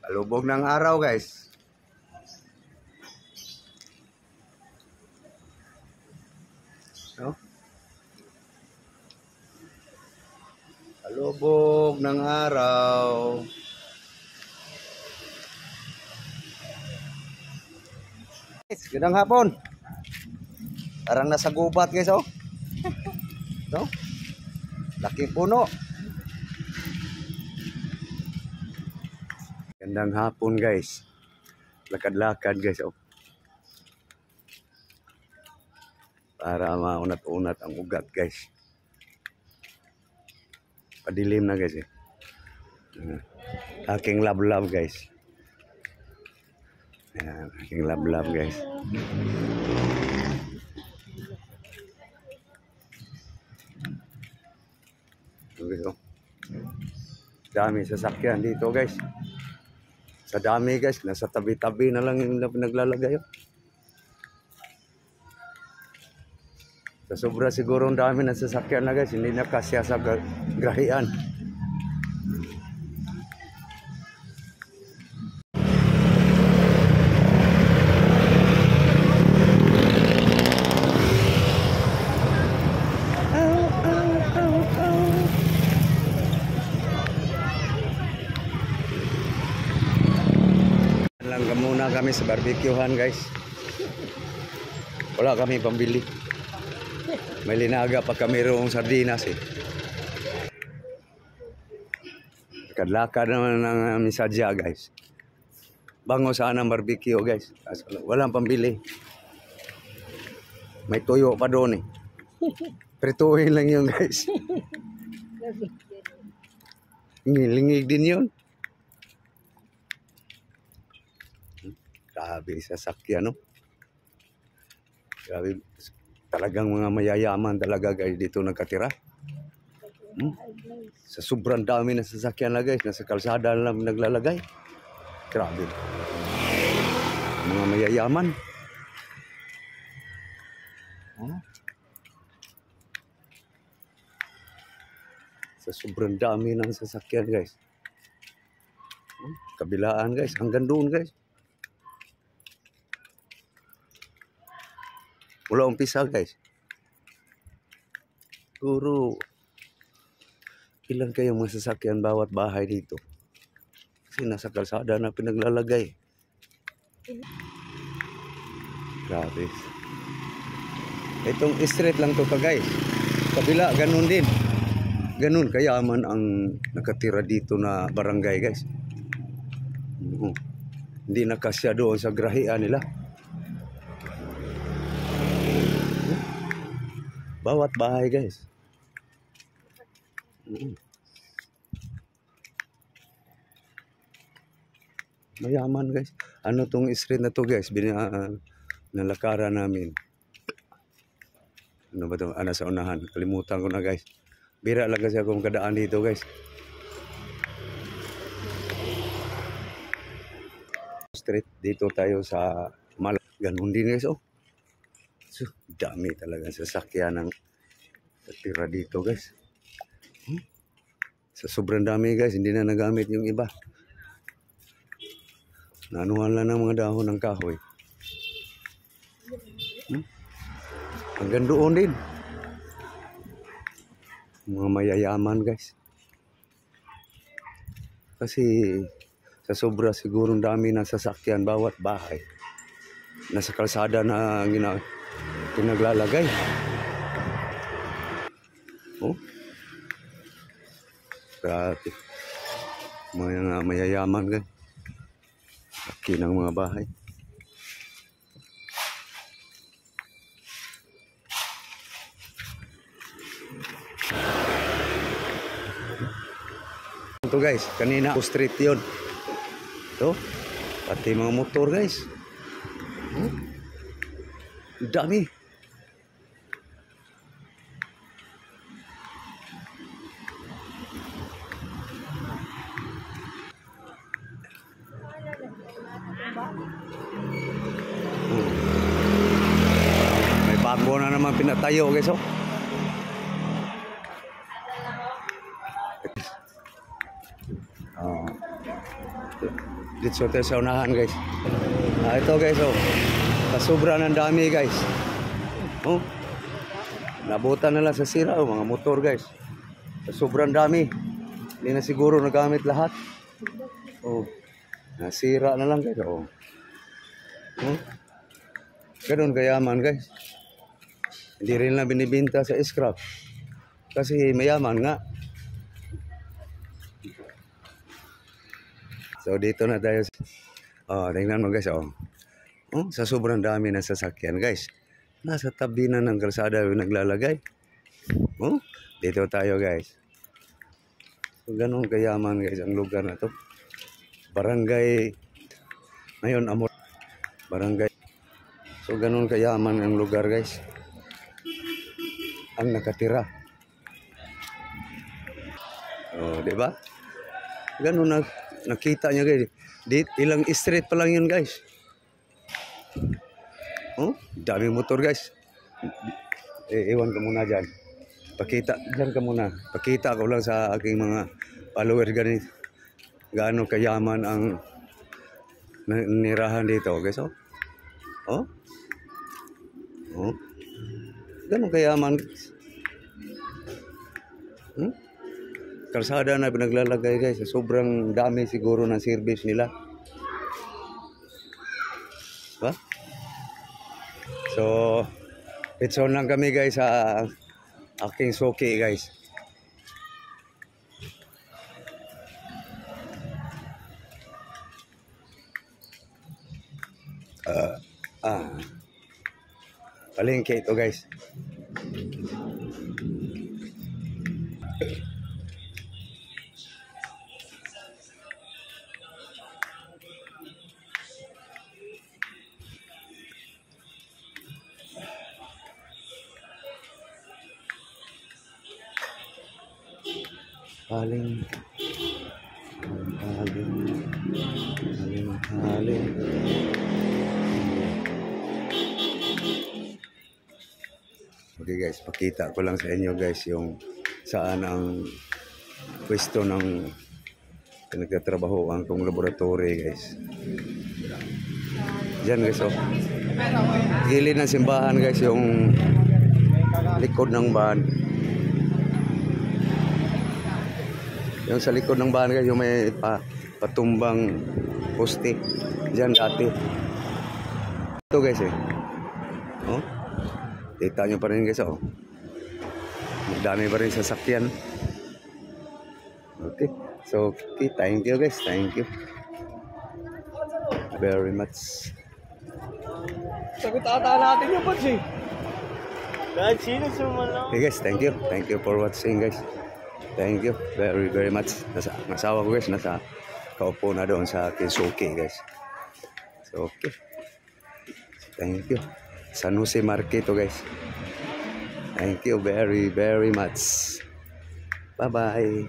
Palubog ng araw, guys. No? Palubog ng araw. Guys, gandang hapon. Parang nasa gubat, guys, oh. No? Laking puno. Gandang hapon, guys. Lakad-lakad, guys, oh. Para maunat-unat ang ugat, guys. Padilim na, guys, eh. Aking love-love, guys. Ayan, aking love-love, guys. Dito. Dami sasakyan dito, guys. Sa dami, guys. Nasa tabi-tabi na lang yung naglalagay. Sa sobra siguro ang dami ng sasakyan na, guys. Hindi na kasya sa grahian. Lang muna kami sa barbecuehan, guys. Wala kami pambili. May linaga pa kami roong sardinas, eh. Lakad-lakad naman ng misadya, guys. Bango sana ang barbecue, guys. Walang pambili. May tuyo pa doon, eh. Prituhin lang yun, guys. Lingig din yun. Grabe sasakyan, no? Grabe. Talagang mga mayayaman talaga, guys, dito nagkatira. Sa sobrang dami na sasakyan na, guys. Nasa kalsada lang naglalagay. Grabe. Mga mayayaman. Sa sobrang dami ng sasakyan, guys. Kabilaan, guys. Hanggang doon, guys. Mula umpisa, guys. Siguro ilan kayong masasakyan bawat bahay dito? Kasi nasa kalsada na pinaglalagay. Grabe. Itong street lang to, guys. Kabila, ganun din. Ganun kayaman ang nakatira dito na barangay, guys. Hindi nakasya doon sa grahian nila. Bawat bahay, guys. Mayaman, guys. Ano tong street na to, guys? Nalakaran namin. Ano ba ito? Sa unahan. Kalimutan ko na, guys. Bira lang kasi akong kadaan dito, guys. Street. Dito tayo sa ganun din, guys, oh. So, dami talaga sasakyan ng tira dito, guys. Sa sobrang dami, guys, hindi na nagamit yung iba. Nanuhan lang ng mga dahon ng kahoy. Hanggang doon din. Mga mayayaman, guys. Kasi sa sobra sigurong dami ng sasakyan bawat bahay. Nasa kalsada na pinaglalagay. Oh. Grabe. Mga mayayaman, guys. Laki ng mga bahay. Ito, guys, kanina street yun. Ito, pati mga motor, guys. Dami. May bago na naman pinatayo, guys, oh. Oh. Dito tayo sa unahan guys. Ito guys oh. Kasobra ng dami guys. Oh. Nabutan na lang sa sira oh, mga motor guys. Sobrang dami. Hindi na siguro nagamit lahat. Oh. Nasira na lang guys oh. Oh. Ganun kayaman guys. Hindi rin lang binibinta sa scrap. Kasi mayaman nga. So dito na tayo. Oh, tingnan mo guys oh. Oh, sa sobrang dami ng sasakyan guys. Nasa tabi na ng kalsada yung naglalagay. Oh, dito tayo guys. So ganun kayaman guys ang lugar na to. Barangay ngayon Amor. Barangay. So ganun kayaman ang lugar guys. Ang nakatira. Oh, di ba? Ganun na nakita niya guys. Ilang street pa lang yun guys. Oh, dami motor guys. Iwan ka muna dyan. Pakita, dyan ka muna. Pakita ko lang sa aking mga followers ganito. Gaano kayaman ang nirahan dito guys. Oh. Oh. Oh. Ganun kayaman guys. Kalsada na pinaglalagay guys. Sobrang dami siguro ng service nila. Diba? So, it's on lang kami guys sa aking suki guys. Palengke ito guys. Haling. Okay guys, pakita ko lang sa inyo guys yung saan ang pwesto ng pinagtatrabaho ang kong laboratory guys. Diyan guys oh. Gilid ng simbahan guys yung likod ng bahan. Yung sa likod ng bahan guys, yung may patumbang poste. Diyan dati. Ito guys eh. Oh. Kita nyo pa rin guys oh. Dami pa rin sasakyan. Okay. So, okay. Thank you guys. Thank you. Very much. Sagot ata natin yung bots eh. Dahil sino sumalaw? Okay guys, thank you. Thank you for watching guys. Thank you very very much. Nasawa ko guys, nasa kaupo na doon sa Kisuki guys. So okay. Thank you. San Jose Market to guys. Thank you very very much. Bye bye.